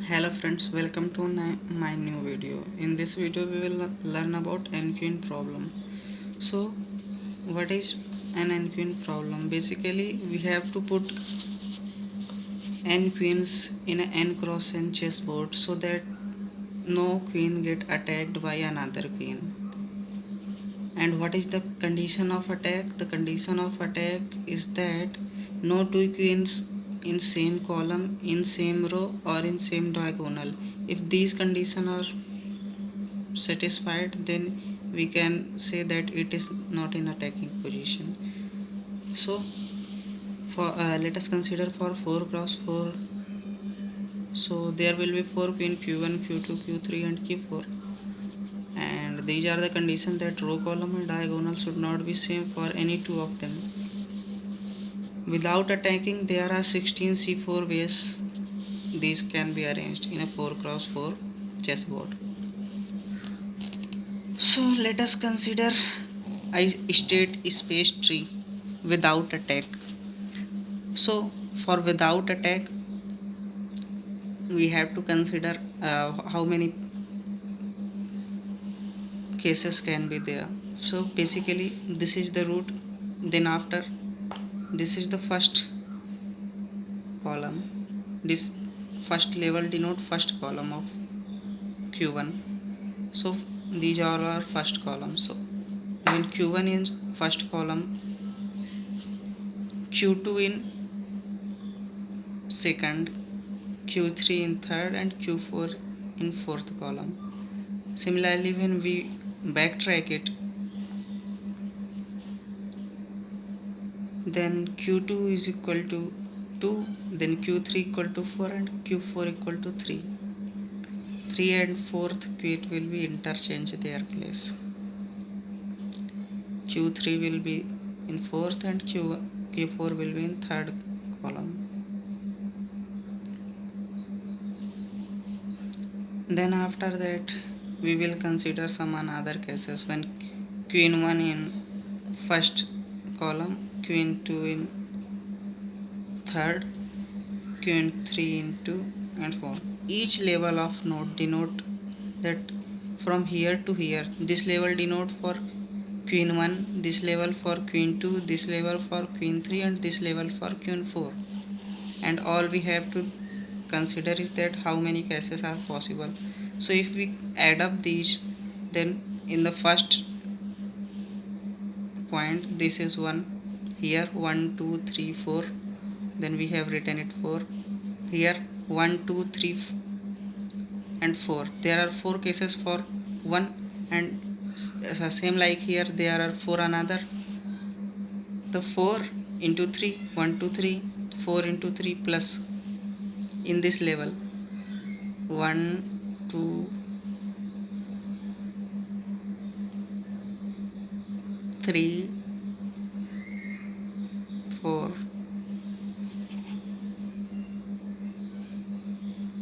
Hello friends, welcome to my new video. In this video we will learn about n-queen problem. So what is an n-queen problem? Basically we have to put n queens in a n cross n chessboard so that no queen get attacked by another queen. And what is the condition of attack? The condition of attack is that no two queens in same column, in same row or in same diagonal. If these conditions are satisfied, then we can say that it is not in attacking position. So for let us consider for 4 cross 4. So there will be 4 queen q1, q2, q3 and q4, and these are the conditions that row, column and diagonal should not be same for any two of them. Without attacking, there are 16 c4 ways these can be arranged in a 4 cross 4 chessboard. So let us consider a state space tree without attack. So for without attack, we have to consider how many cases can be there. So basically this is the root, then after this is the first column, this first level denote first column of q1. So these are our first column. So when q1 is first column, q2 in second, q3 in third and q4 in fourth column. Similarly, when we backtrack it, then q2 is equal to 2, then q3 equal to 4 and q4 equal to 3. 3 and 4th queen will be interchanged their place. q3 will be in 4th and q4 will be in 3rd column. Then after that we will consider some another cases when queen 1 in first column, queen 2 in third, queen 3 in 2 and 4. Each level of node denote that from here to here. This level denote for queen 1, this level for queen 2, this level for queen 3 and this level for queen 4. And all we have to consider is that how many cases are possible. So if we add up these, then in the first point this is 1, here 1 2 3 4, then we have written it 4, here 1 2 3 and 4. There are 4 cases for 1, and same like here there are 4 another. The 4 into 3, 1 2 3, 4 into 3 plus in this level 1 2 3 4.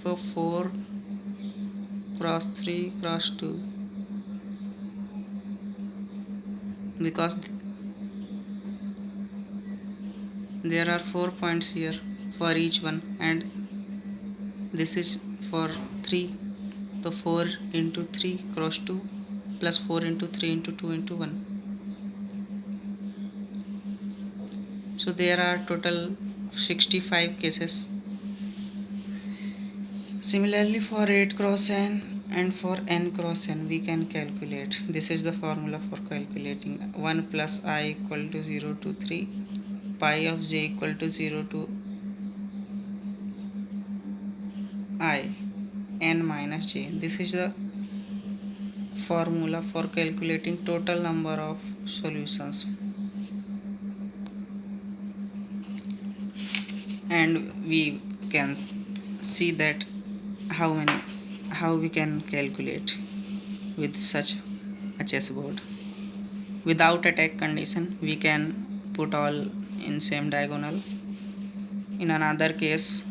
So 4 cross 3 cross 2, because there are 4 points here for each one, and this is for 3. So 4 into 3 cross 2 plus 4 into 3 into 2 into 1. So there are total 65 cases. Similarly for 8 cross n and for n cross n we can calculate. This is the formula for calculating 1 plus I equal to 0 to 3, pi of j equal to 0 to I, n minus j. This is the formula for calculating total number of solutions, and we can see that how we can calculate with such a chessboard. Without attack condition we can put all in same diagonal. In another case,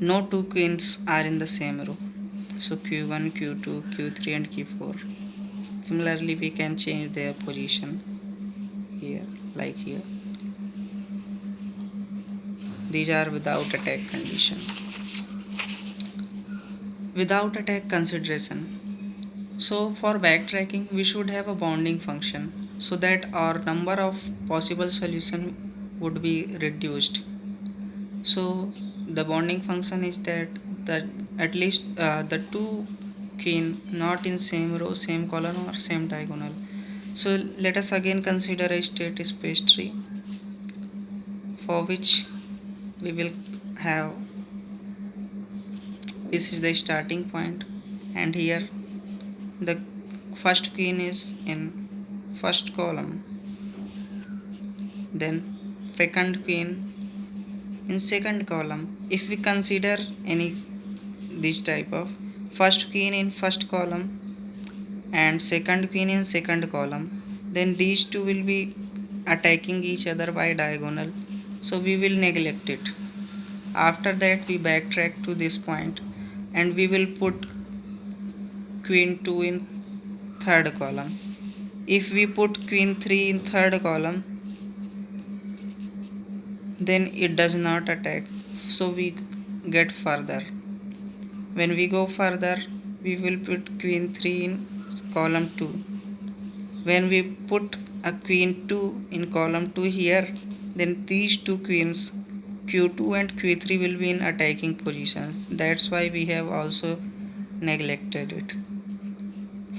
no two queens are in the same row, so q1 q2 q3 and q4. Similarly we can change their position here, like here. These are without attack condition. without attack consideration. So for backtracking we should have a bounding function so that our number of possible solution would be reduced. So the bounding function is that at least the two queen not in same row, same column or same diagonal. So let us again consider a state space tree for which we will have this is the starting point, and here the first queen is in first column, then second queen in second column. If we consider any this type of first queen in first column and second queen in second column, then these two will be attacking each other by diagonal, so we will neglect it. After that we backtrack to this point and we will put queen 2 in third column. If we put queen 3 in third column, then it does not attack, so we get further. When we go further, we will put queen 3 in column 2. When we put a queen 2 in column 2 here, then these two queens q2 and q3 will be in attacking positions. That's why we have also neglected it.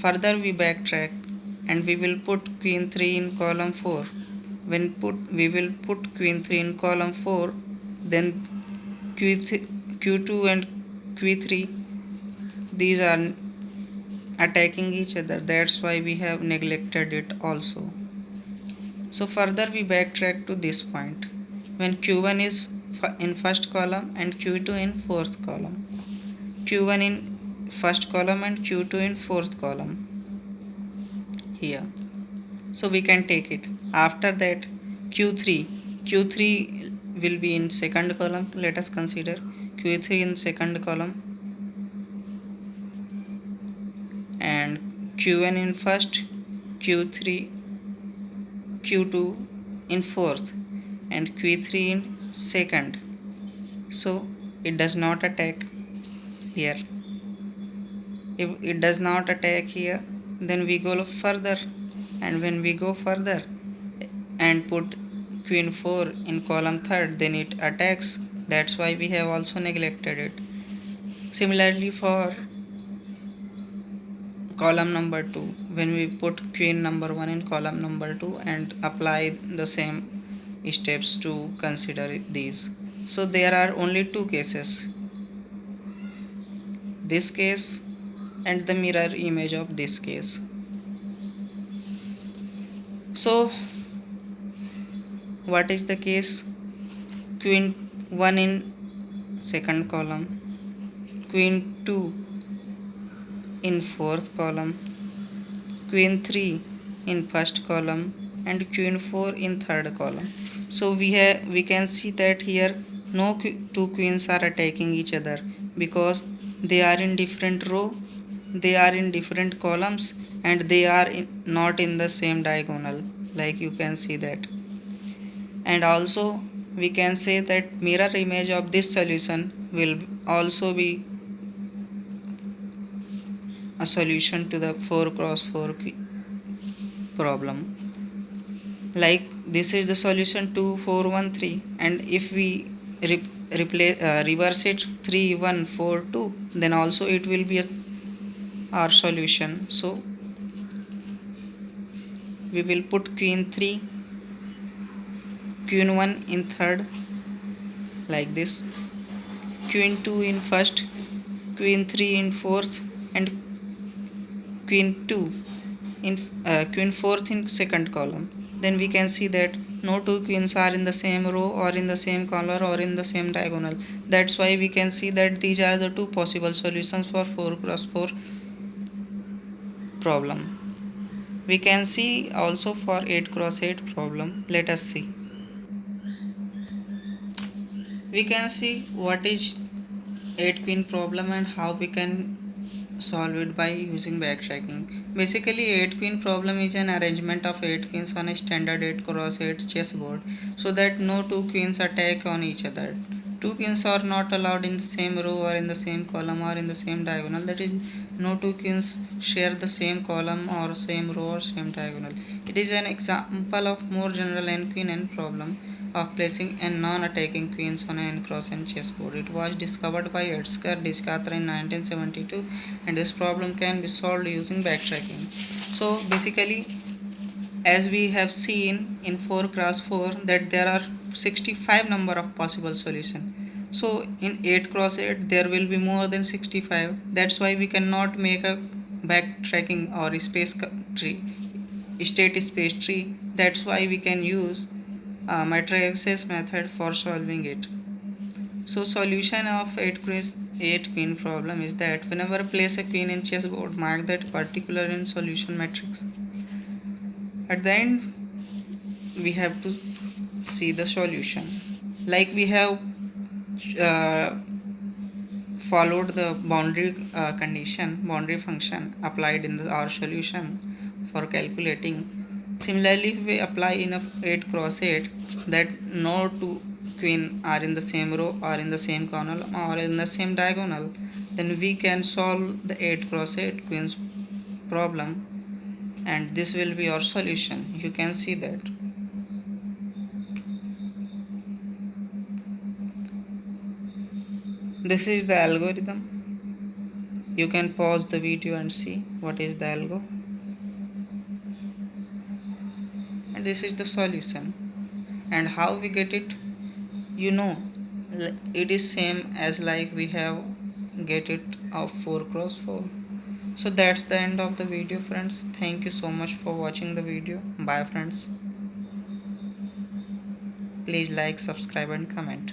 Further we backtrack and we will put queen 3 in column 4. We will put queen 3 in column 4, then q2 and q3 these are attacking each other. That's why we have neglected it also. So further we backtrack to this point when q1 is in first column and q2 in fourth column, q1 in first column and q2 in fourth column here, so we can take it. After that q3 will be in second column. Let us consider q3 in second column and q1 in first, q3 q2 in fourth and q3 in second, so it does not attack here. If it does not attack here, then we go further, and when we go further and put queen 4 in column third, then it attacks. That's why we have also neglected it. Similarly for column number 2, when we put queen number 1 in column number 2 and apply the same steps to consider these. So there are only two cases, this case and the mirror image of this case. So what is the case? Queen 1 in second column, queen 2 in fourth column, queen 3 in first column and queen 4 in third column. So we can see that here no two queens are attacking each other because they are in different row, they are in different columns, and they are not in the same diagonal, like you can see that. And also we can say that mirror image of this solution will also be a solution to the 4x4 problem. Like this is the solution to 413, and if we reverse it 3142, then also it will be our solution. So we will put queen 3, queen 1 in third like this, queen 2 in first, queen 3 in fourth, and queen 2 in queen 4th in second column. Then we can see that no two queens are in the same row or in the same color or in the same diagonal. That's why we can see that these are the two possible solutions for 4x4 problem. We can see also for 8x8 problem. Let us see. We can see what is 8 queen problem and how we can solve it by using backtracking. Basically 8 queen problem is an arrangement of 8 queens on a standard 8x8 chessboard so that no two queens attack on each other. two queens are not allowed in the same row or in the same column or in the same diagonal. That is, no two queens share the same column or same row or same diagonal. It is an example of more general n queen n problem of placing n non-attacking queens on an n cross n chessboard. It was discovered by Edgar Descartes in 1972, and this problem can be solved using backtracking. So basically, as we have seen in 4 cross 4 that there are 65 number of possible solution. So in 8 cross 8 there will be more than 65. That's why we cannot make a backtracking or tree, state space tree. That's why we can use matrices method for solving it. So solution of 8 queen problem is that whenever place a queen in chessboard, mark that particular in solution matrix. At the end we have to see the solution. Like we have uh, followed the boundary function applied in our solution for calculating. Similarly, if we apply in a 8 cross 8 that no two queen are in the same row or in the same column or in the same diagonal, then we can solve the 8 cross 8 queens problem, and this will be our solution. You can see that. This is the algorithm. You can pause the video and see what is the algo, and this is the solution. And how we get it, you know, it is same as like we have get it of 4 cross 4. So that's the end of the video, friends. Thank you so much for watching the video. Bye friends. Please like, subscribe and comment.